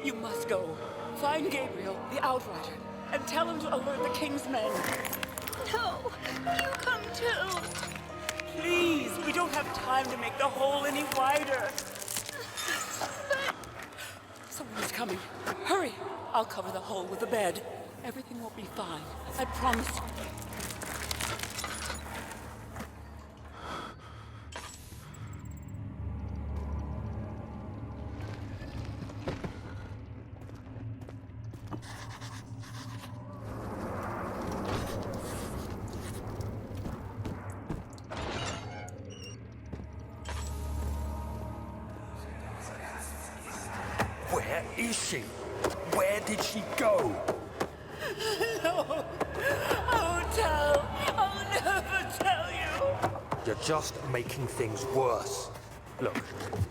You must go. Find Gabriel, the Outrider, and tell him to alert the King's men. No, you come too. Please, we don't have time to make the hole any wider. Someone's coming. Hurry! I'll cover the hole with a bed. Everything will be fine. I promise you. Where is she? Where did she go? No, I won't tell. I'll never tell you. You're just making things worse. Look,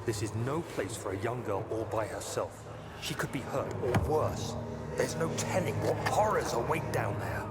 this is no place for a young girl all by herself. She could be hurt or worse. There's no telling what horrors await down there.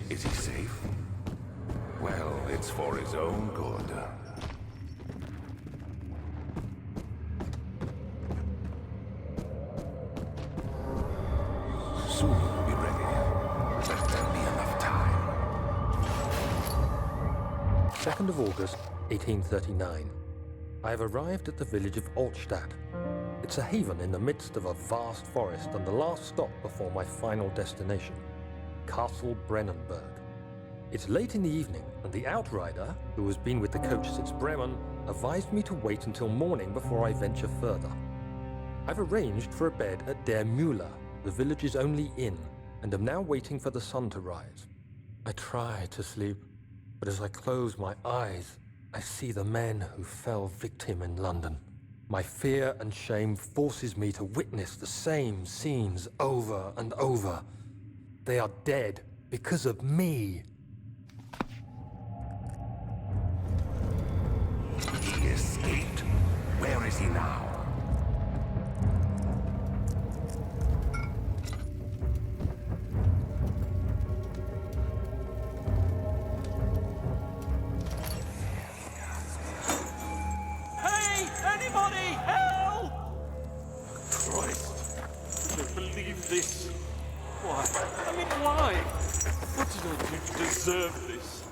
Is he safe? Well, it's for his own good. Soon we'll be ready. Let there be enough time. 2nd of August, 1839. I have arrived at the village of Altstadt. It's a haven in the midst of a vast forest and the last stop before my final destination, Castle Brennenburg. It's late in the evening, and the Outrider, who has been with the coach since Bremen, advised me to wait until morning before I venture further. I've arranged for a bed at Der Müller, the village's only inn, and am now waiting for the sun to rise. I try to sleep, but as I close my eyes, I see the men who fell victim in London. My fear and shame forces me to witness the same scenes over and over. They are dead because of me. He escaped? Where is he now? Hey! Anybody! Help! Christ! I don't believe this. Why? I mean, why? What did I do to deserve this?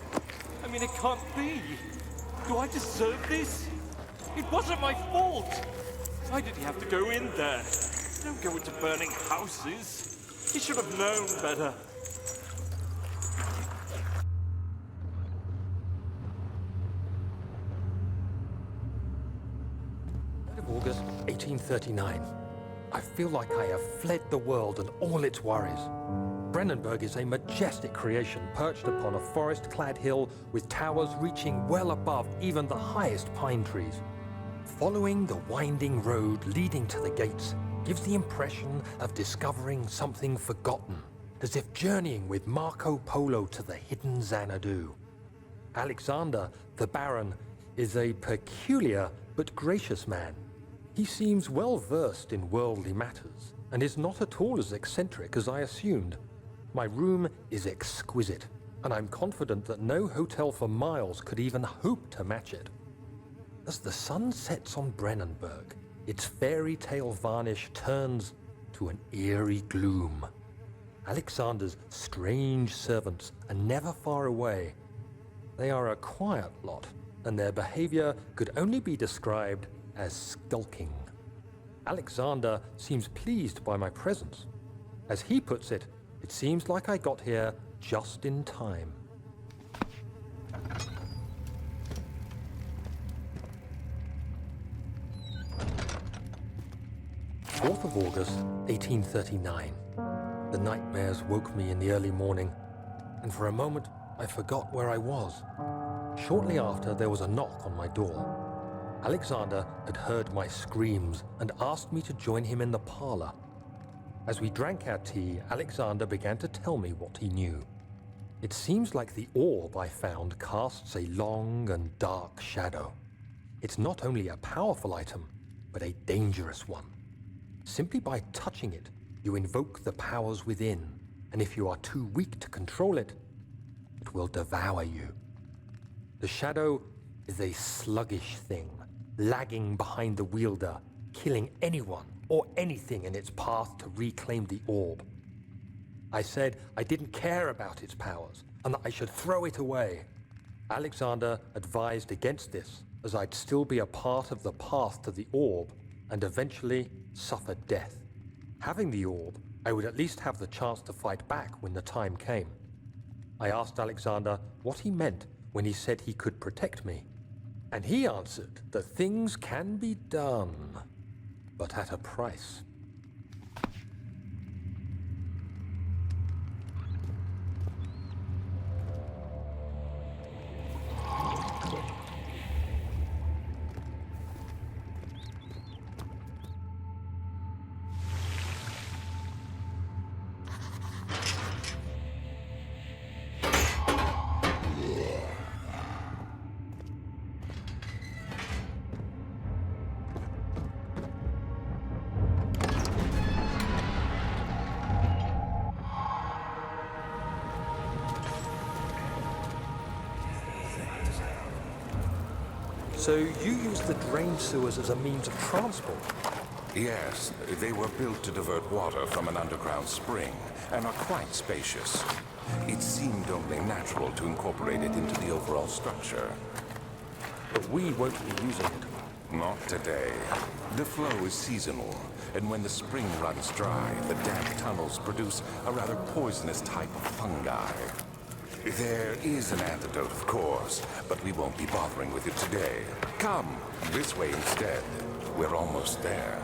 I mean, it can't be. Do I deserve this? It wasn't my fault. Why did he have to go in there? Don't go into burning houses. He should have known better. August 1839. I feel like I have fled the world and all its worries. Brennenburg is a majestic creation perched upon a forest-clad hill with towers reaching well above even the highest pine trees. Following the winding road leading to the gates gives the impression of discovering something forgotten, as if journeying with Marco Polo to the hidden Xanadu. Alexander, the Baron, is a peculiar but gracious man. He seems well versed in worldly matters and is not at all as eccentric as I assumed. My room is exquisite, and I'm confident that no hotel for miles could even hope to match it. As the sun sets on Brennenburg, its fairy tale varnish turns to an eerie gloom. Alexander's strange servants are never far away. They are a quiet lot, and their behavior could only be described as skulking. Alexander seems pleased by my presence. As he puts it, it seems like I got here just in time. 4th of August, 1839. The nightmares woke me in the early morning, and for a moment I forgot where I was. Shortly after, there was a knock on my door. Alexander had heard my screams and asked me to join him in the parlor. As we drank our tea, Alexander began to tell me what he knew. It seems like the orb I found casts a long and dark shadow. It's not only a powerful item, but a dangerous one. Simply by touching it, you invoke the powers within, and if you are too weak to control it, it will devour you. The shadow is a sluggish thing, lagging behind the wielder, killing anyone or anything in its path to reclaim the orb. I said I didn't care about its powers, and that I should throw it away. Alexander advised against this, as I'd still be a part of the path to the orb, and eventually suffer death. Having the orb, I would at least have the chance to fight back when the time came. I asked Alexander what he meant when he said he could protect me, and he answered that things can be done, but at a price. So you used the drain sewers as a means of transport? Yes, they were built to divert water from an underground spring and are quite spacious. It seemed only natural to incorporate it into the overall structure. But we won't be using it. Not today. The flow is seasonal, and when the spring runs dry, the damp tunnels produce a rather poisonous type of fungi. There is an antidote, of course, but we won't be bothering with it today. Come, this way instead. We're almost there.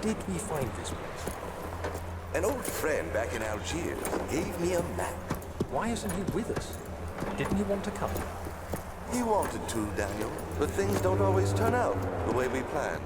Did we find this place? An old friend back in Algiers gave me a map. Why isn't he with us? Didn't he want to come? He wanted to, Daniel, but things don't always turn out the way we planned.